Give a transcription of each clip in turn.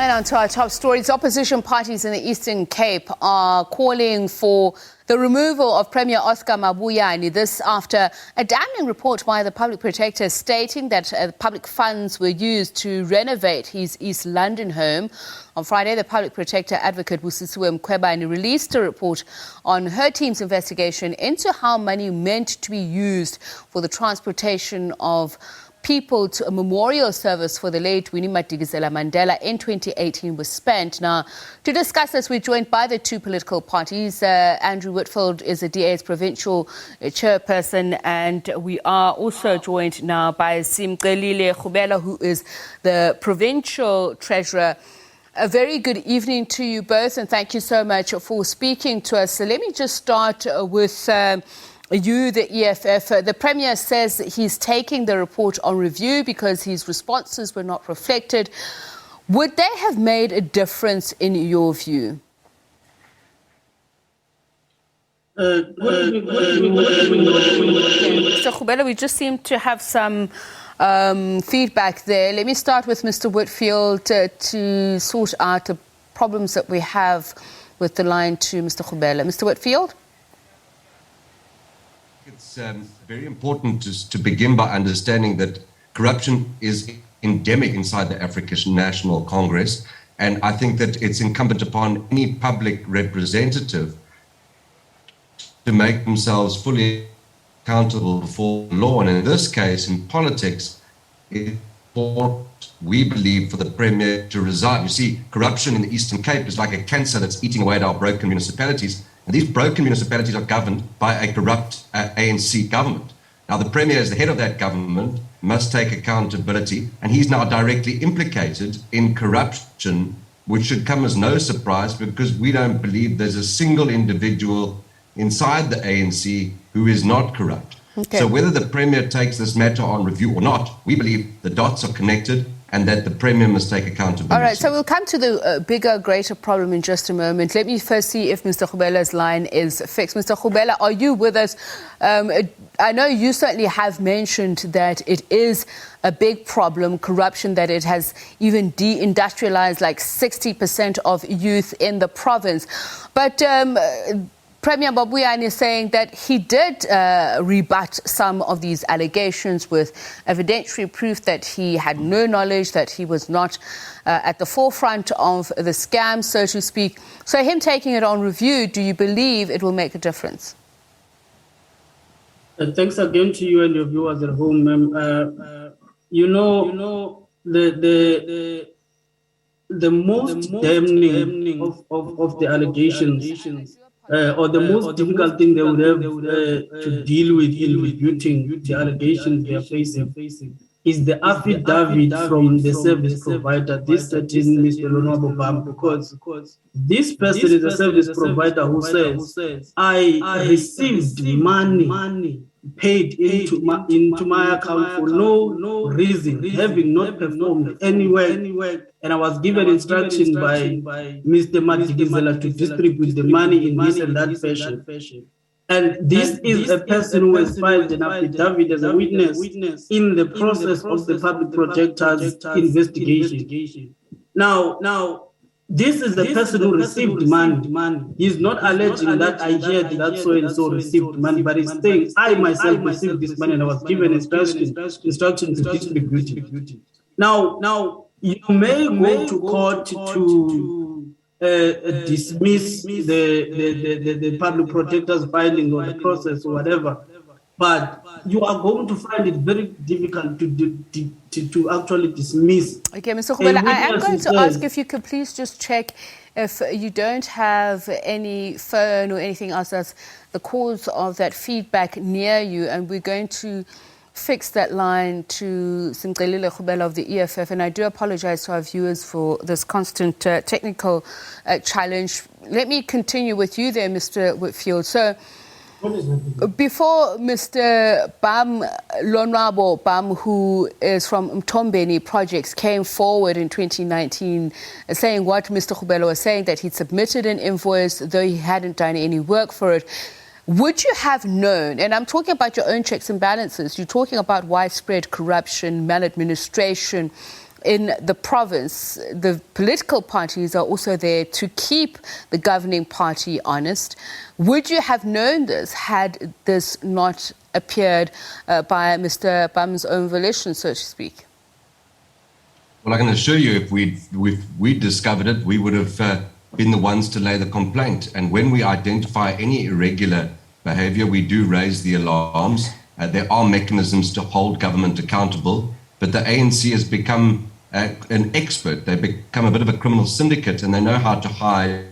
And on to our top stories, opposition parties in the Eastern Cape are calling for the removal of Premier Oscar Mabuyane. This after a damning report by the Public Protector stating that public funds were used to renovate his East London home. On Friday, the Public Protector Advocate Busisiwe Mkhwebane released a report on her team's investigation into how money meant to be used for the transportation of people to a memorial service for the late Winnie Madikizela-Mandela in 2018 was spent. Now, to discuss this, we're joined by the two political parties. Andrew Whitfield is the DA's provincial chairperson, and we are also joined now by Simcelile Rubela, who is the provincial treasurer. A very good evening to you both, and thank you so much for speaking to us. So let me just start with you, the EFF. The Premier says he's taking the report on review because his responses were not reflected. Would they have made a difference in your view? Mr. Rubela, we just seem to have some feedback there. Let me start with Mr. Whitfield to sort out the problems that we have with the line to Mr. Rubela. Mr. Whitfield? It's very important to begin by understanding that corruption is endemic inside the African National Congress, and I think that it's incumbent upon any public representative to make themselves fully accountable for law. And in this case, in politics, it's important, we believe, for the Premier to resign. You see, corruption in the Eastern Cape is like a cancer that's eating away at our broken municipalities. And these broken municipalities are governed by a corrupt ANC government. Now, the Premier, as the head of that government, must take accountability, and he's now directly implicated in corruption, which should come as no surprise because we don't believe there's a single individual inside the ANC who is not corrupt. Okay. So whether the Premier takes this matter on review or not, we believe the dots are connected and that the Premier must take accountability. All right, so we'll come to the bigger, greater problem in just a moment. Let me first see if Mr. Rubela's line is fixed. Mr. Rubela, are you with us? I know you certainly have mentioned that it is a big problem, corruption, that it has even deindustrialized like 60% of youth in the province. But Premier Mabuyane is saying that he did rebut some of these allegations with evidentiary proof that he had no knowledge, that he was not at the forefront of the scam, so to speak. So him taking it on review, do you believe it will make a difference? Thanks again to you and your viewers at home, ma'am. The most damning of the allegations, or the most difficult thing they would have to deal with in rebuting the allegations they are facing is the affidavit from the service provider, this certain Mr. Lonwabo, because this person is a service provider who says, I received money paid into my account for no reason, having not performed any work, and I was given instruction by Mr. Madikizela to distribute the money in this and that fashion. And this is a person who has filed an affidavit as a witness in the process of the Public Protector's investigation. Now, this is the person who received money. He's not alleging that I heard that so-and-so received money, but he's saying, I myself received this money and I was given instruction to distribute it. Now, you may go to court to dismiss the Public Protector's filing or the process or whatever, but you are going to find it very difficult to actually dismiss. Okay, Mr. Rubela, I am going to ask if you could please just check if you don't have any phone or anything else that's the cause of that feedback near you, and we're going to fix that line to Simcelile Rubela of the EFF, and I do apologize to our viewers for this constant technical challenge. Let me continue with you there, Mr. Whitfield. So, before Mr. Lonwabo, who is from Mtombeni Projects, came forward in 2019 saying what Mr. Rubela was saying, that he'd submitted an invoice, though he hadn't done any work for it. Would you have known, and I'm talking about your own checks and balances, you're talking about widespread corruption, maladministration, in the province. The political parties are also there to keep the governing party honest. Would you have known this had this not appeared by Mr. Bam's own volition, so to speak? Well, I can assure you, if we discovered it, we would have been the ones to lay the complaint. And when we identify any irregular behavior, we do raise the alarms. There are mechanisms to hold government accountable, but the ANC has become an expert. They've become a bit of a criminal syndicate, and they know how to hide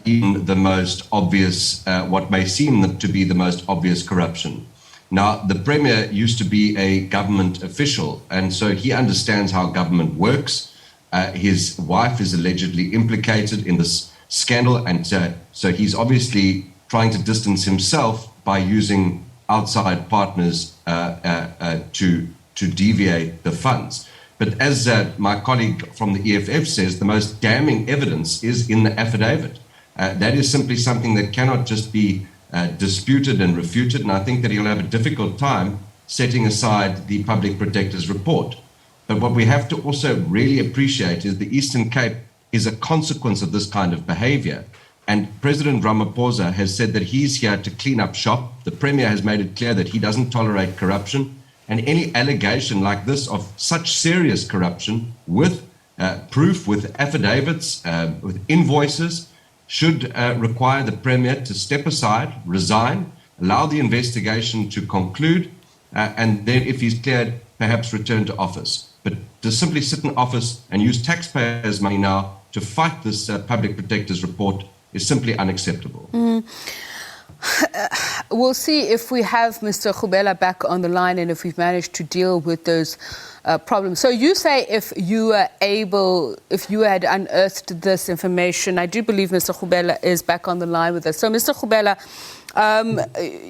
even the most obvious, what may seem to be the most obvious corruption. Now, the Premier used to be a government official, and so he understands how government works. His wife is allegedly implicated in this scandal, and so he's obviously trying to distance himself by using outside partners to deviate the funds. But as my colleague from the EFF says, the most damning evidence is in the affidavit. That is simply something that cannot just be disputed and refuted, and I think that he'll have a difficult time setting aside the Public Protector's report. But what we have to also really appreciate is the Eastern Cape is a consequence of this kind of behavior. And President Ramaphosa has said that he's here to clean up shop. The Premier has made it clear that he doesn't tolerate corruption. And any allegation like this of such serious corruption with proof, with affidavits, with invoices, should require the Premier to step aside, resign, allow the investigation to conclude, and then if he's cleared, perhaps return to office. But to simply sit in office and use taxpayers' money now to fight this Public Protector's report is simply unacceptable. We'll see if we have Mr. Rubela back on the line and if we've managed to deal with those problems. So you say if you had unearthed this information, I do believe Mr. Rubela is back on the line with us. So Mr. Rubela,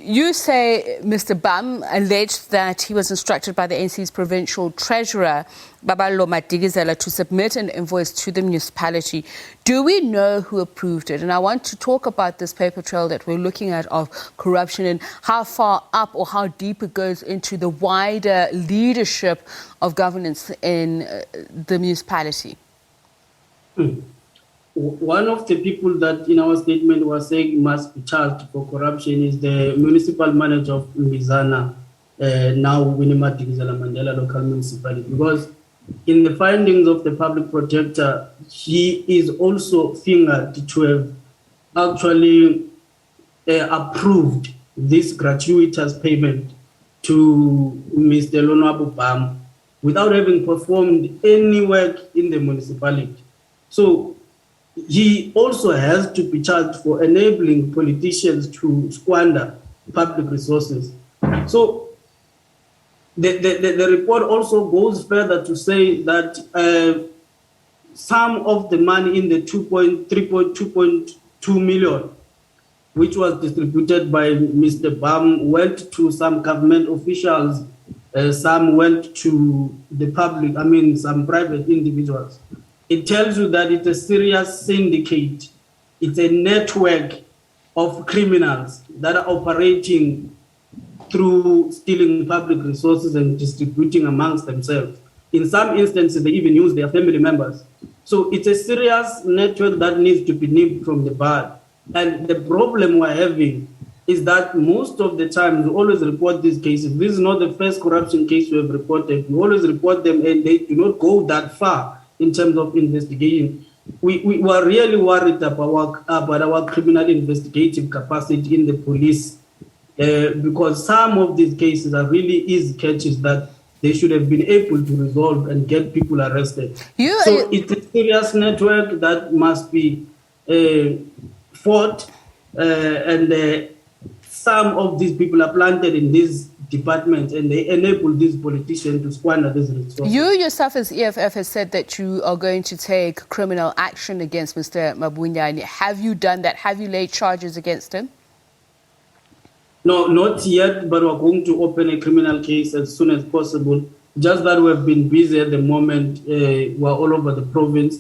you say Mr. Bam alleged that he was instructed by the ANC's provincial treasurer, Winnie Madikizela, to submit an invoice to the municipality. Do we know who approved it? And I want to talk about this paper trail that we're looking at of corruption and how far up or how deep it goes into the wider leadership of governance in the municipality. One of the people that in our statement was saying must be charged for corruption is the municipal manager of Mizana, now Winnie Madikizela-Mandela local municipality, because in the findings of the public protector, he is also fingered to have actually approved this gratuitous payment to Mr. Lonwabo Bam without having performed any work in the municipality. So he also has to be charged for enabling politicians to squander public resources. So the report also goes further to say that some of the money in the 2.2 million, which was distributed by Mr. Bam, went to some government officials, some went to the public, some private individuals. It tells you that it's a serious syndicate. It's a network of criminals that are operating through stealing public resources and distributing amongst themselves. In some instances, they even use their family members. So it's a serious network that needs to be nipped from the bud. And the problem we're having is that most of the time we always report these cases. This is not the first corruption case we have reported. We always report them and they do not go that far in terms of investigation. We were really worried about our criminal investigative capacity in the police because some of these cases are really easy catches that they should have been able to resolve and get people arrested. So it's a serious network that must be fought and some of these people are planted in these departments and they enable these politicians to squander these resources. You yourself as EFF has said that you are going to take criminal action against Mr. Mabuyane. Have you done that? Have you laid charges against him? No, not yet, but we're going to open a criminal case as soon as possible. Just that we've been busy at the moment. We're all over the province.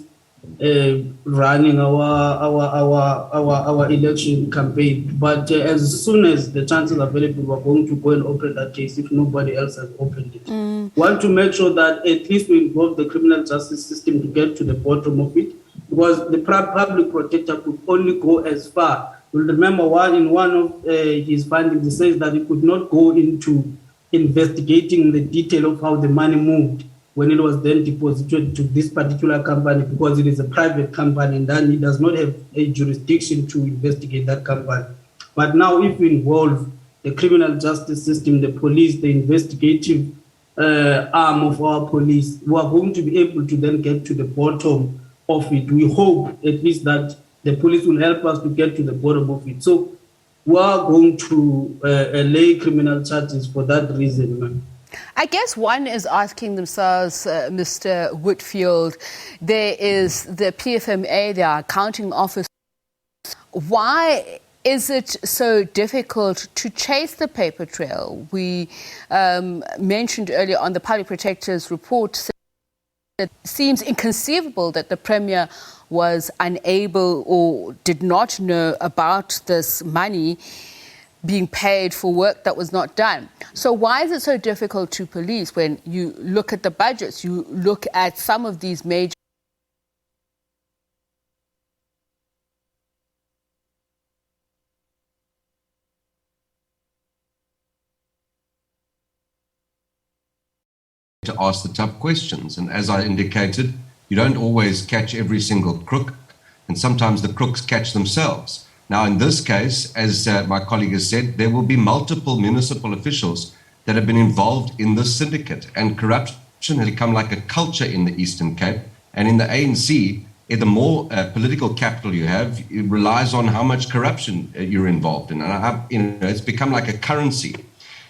running our election campaign. But as soon as the chances are available, we're going to go and open that case if nobody else has opened it. Want to make sure that at least we involve the criminal justice system to get to the bottom of it, because the public protector could only go as far. You'll remember in one of his findings, he says that he could not go into investigating the detail of how the money moved when it was then deposited to this particular company, because it is a private company and then he does not have a jurisdiction to investigate that company. But now if we involve the criminal justice system, the police, the investigative arm of our police, we are going to be able to then get to the bottom of it. We hope at least that the police will help us to get to the bottom of it. So we are going to lay criminal charges for that reason, man. I guess one is asking themselves, Mr. Whitfield, there is the PFMA, the accounting office. Why is it so difficult to chase the paper trail? We mentioned earlier on the Public Protector's report, it seems inconceivable that the Premier was unable or did not know about this money being paid for work that was not done. So why is it so difficult to police when you look at the budgets, you look at some of these major to ask the tough questions? And as I indicated, you don't always catch every single crook, and sometimes the crooks catch themselves. Now, in this case, as my colleague has said, there will be multiple municipal officials that have been involved in this syndicate, and corruption has become like a culture in the Eastern Cape. And in the ANC, the more political capital you have, it relies on how much corruption you're involved in. And it's become like a currency.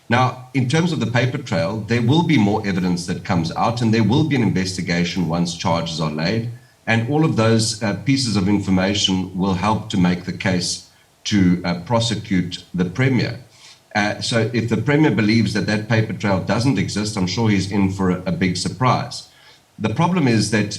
Now, in terms of the paper trail, there will be more evidence that comes out, and there will be an investigation once charges are laid. And all of those pieces of information will help to make the case to prosecute the Premier. So if the Premier believes that that paper trail doesn't exist, I'm sure he's in for a big surprise. The problem is that,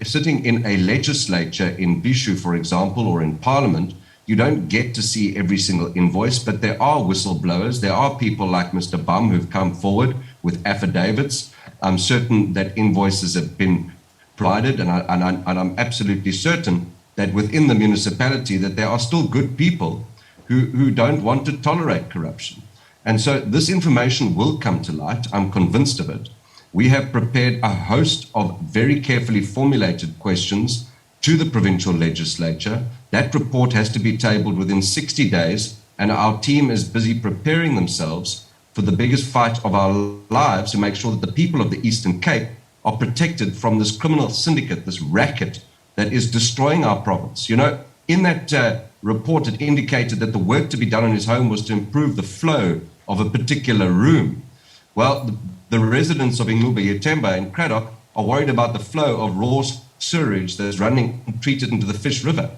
sitting in a legislature in Bishu, for example, or in Parliament, you don't get to see every single invoice, but there are whistleblowers. There are people like Mr. Bum who've come forward with affidavits. I'm certain that invoices have been provided, and I'm absolutely certain that within the municipality that there are still good people who don't want to tolerate corruption. And so this information will come to light. I'm convinced of it. We have prepared a host of very carefully formulated questions to the provincial legislature. That report has to be tabled within 60 days, and our team is busy preparing themselves for the biggest fight of our lives to make sure that the people of the Eastern Cape are protected from this criminal syndicate, this racket that is destroying our province. In that report, it indicated that the work to be done in his home was to improve the flow of a particular room. Well, the residents of Ingube Yetemba and Cradock are worried about the flow of raw sewage that is running treated into the Fish River.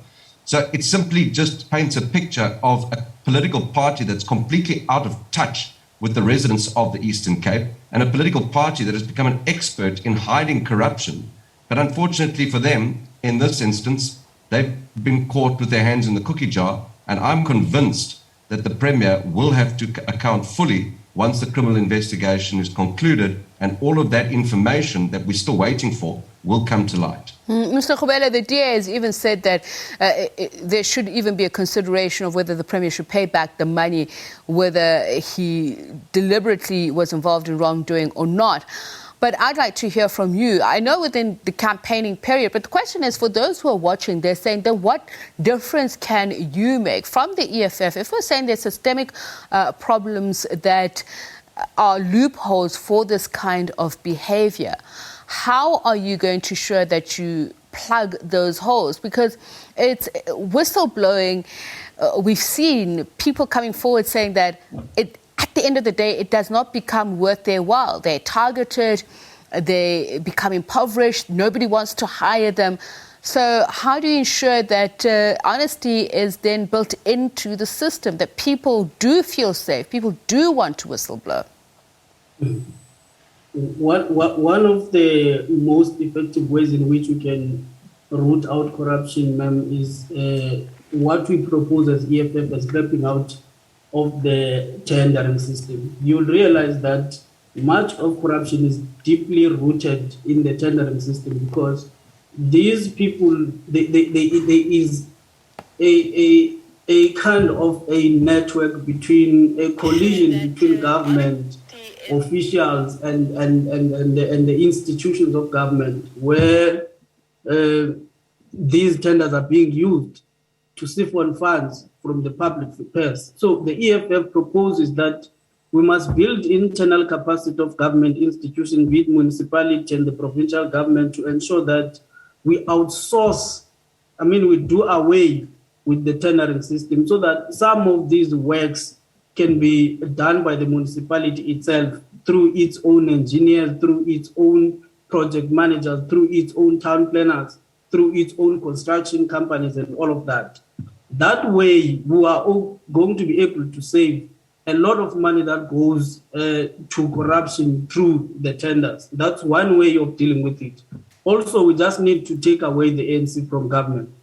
So it simply just paints a picture of a political party that's completely out of touch with the residents of the Eastern Cape, and a political party that has become an expert in hiding corruption. But unfortunately for them, in this instance, they've been caught with their hands in the cookie jar, and I'm convinced that the Premier will have to account fully once the criminal investigation is concluded, and all of that information that we're still waiting for will come to light. Mr. Rubela, the DA has even said that there should even be a consideration of whether the Premier should pay back the money, whether he deliberately was involved in wrongdoing or not. But I'd like to hear from you. I know within the campaigning period, but the question is, for those who are watching, they're saying that what difference can you make from the EFF if we're saying there's systemic problems that are loopholes for this kind of behavior? How are you going to ensure that you plug those holes? Because it's whistleblowing. We've seen people coming forward saying that at the end of the day, it does not become worth their while. They're targeted, they become impoverished, nobody wants to hire them. So how do you ensure that honesty is then built into the system, that people do feel safe, people do want to whistleblow? One of the most effective ways in which we can root out corruption, ma'am, is what we propose as EFF as scrapping out of the tendering system. You'll realize that much of corruption is deeply rooted in the tendering system because these people, there is a kind of a network between, a collision between government officials and the institutions of government where these tenders are being used to siphon funds from the public purse. So the EFF proposes that we must build internal capacity of government institutions, be it municipality and the provincial government, to ensure that we outsource, we do away with the tendering system so that some of these works can be done by the municipality itself through its own engineers, through its own project managers, through its own town planners, through its own construction companies and all of that. That way, we are all going to be able to save a lot of money that goes to corruption through the tenders. That's one way of dealing with it. Also, we just need to take away the ANC from government.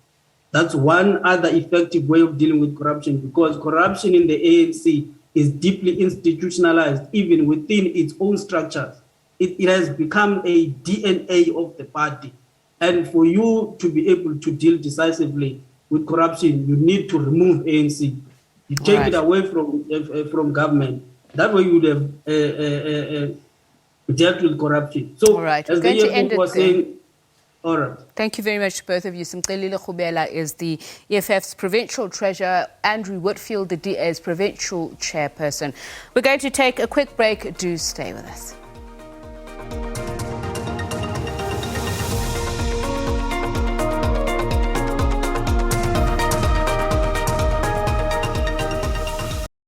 That's one other effective way of dealing with corruption, because corruption in the ANC is deeply institutionalized, even within its own structures. It has become a DNA of the party. And for you to be able to deal decisively with corruption, you need to remove ANC. You take it away from government. That way you would have dealt with corruption. So, as the EFF was saying, all right. Thank you very much to both of you. Simcelile Rubela is the EFF's provincial treasurer, Andrew Whitfield, the DA's provincial chairperson. We're going to take a quick break. Do stay with us.